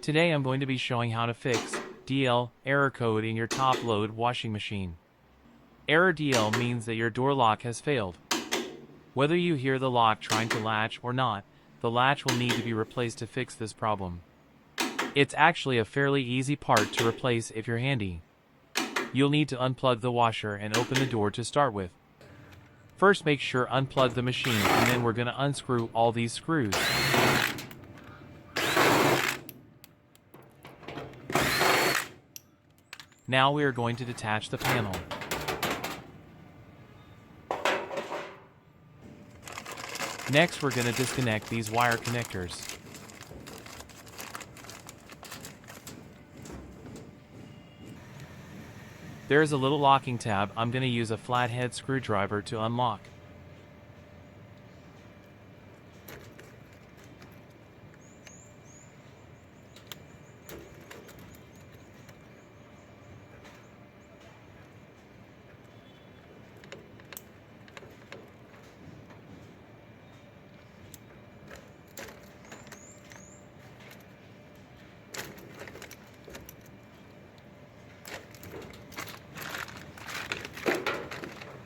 Today I'm going to be showing how to fix DL error code in your top-load washing machine. Error DL means that your door lock has failed. Whether you hear the lock trying to latch or not, the latch will need to be replaced to fix this problem. It's actually a fairly easy part to replace if you're handy. You'll need to unplug the washer and open the door to start with. First, make sure unplug the machine, and then we're going to unscrew all these screws. Now we are going to detach the panel. Next, we're going to disconnect these wire connectors. There is a little locking tab. I'm going to use a flathead screwdriver to unlock.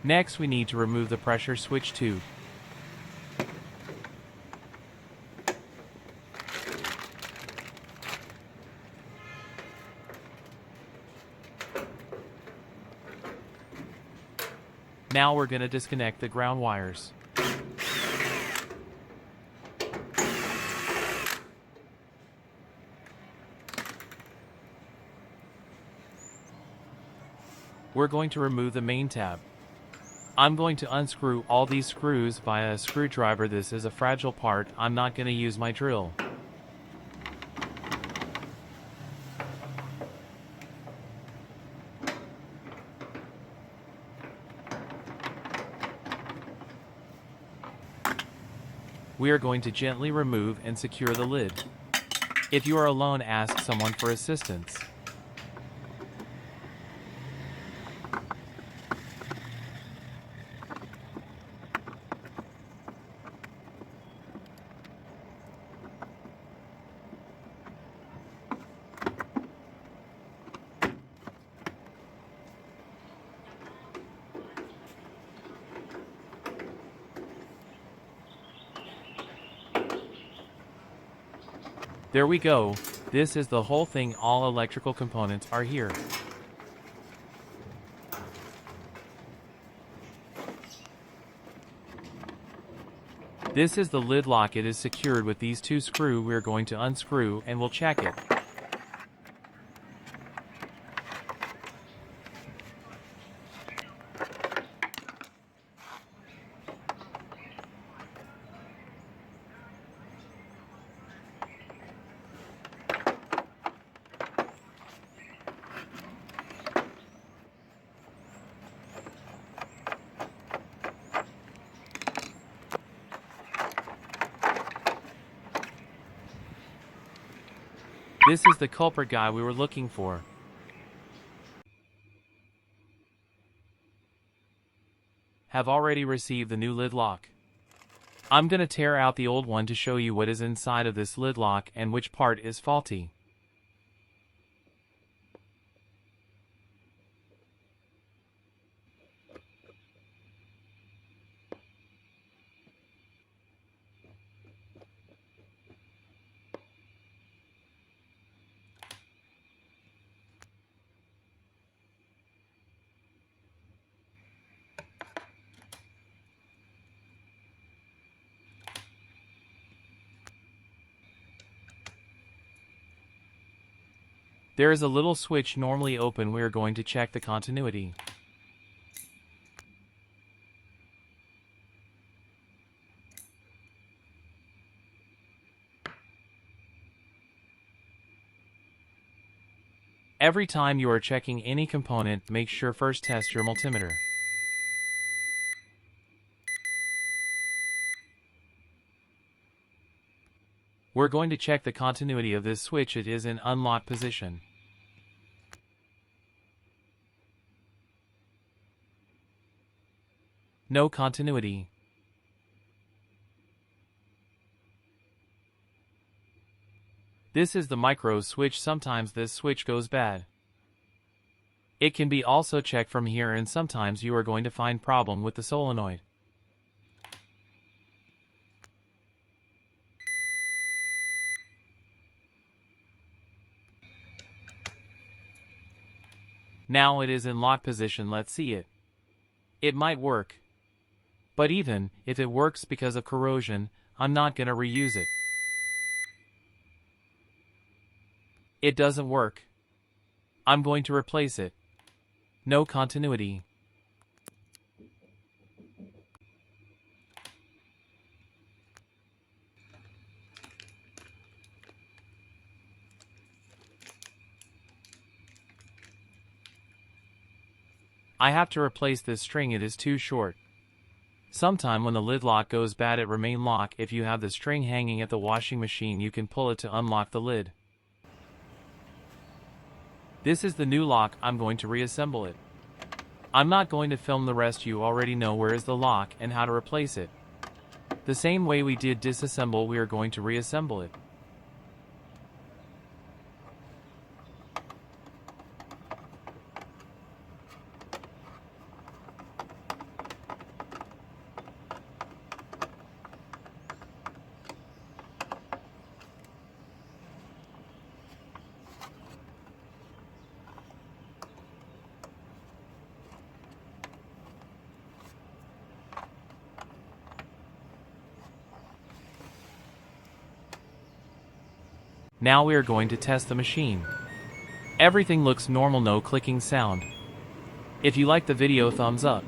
Next, we need to remove the pressure switch tube. Now we're going to disconnect the ground wires. We're going to remove the main tab. I'm going to unscrew all these screws via a screwdriver. This is a fragile part. I'm not going to use my drill. We are going to gently remove and secure the lid. If you are alone, ask someone for assistance. There we go. This is the whole thing. All electrical components are here. This is the lid lock. It is secured with these two screws. We're going to unscrew and we'll check it. This is the culprit guy we were looking for. Have already received the new lid lock. I'm going to tear out the old one to show you what is inside of this lid lock and which part is faulty. There is a little switch normally open. We are going to check the continuity. Every time you are checking any component, make sure first test your multimeter. We're going to check the continuity of this switch. It is in unlocked position. No continuity. This is the micro switch. Sometimes this switch goes bad. It can be also checked from here, and sometimes you are going to find problem with the solenoid. Now it is in lock position. Let's see it. It might work. But even if it works, because of corrosion, I'm not gonna reuse it. It doesn't work. I'm going to replace it. No continuity. I have to replace this string. It is too short. Sometime when the lid lock goes bad, it remain lock. If you have the string hanging at the washing machine, you can pull it to unlock the lid. This is the new lock. I'm going to reassemble it. I'm not going to film the rest. You already know where is the lock and how to replace it. The same way we did disassemble, we are going to reassemble it. Now we are going to test the machine. Everything looks normal, no clicking sound. If you like the video, thumbs up.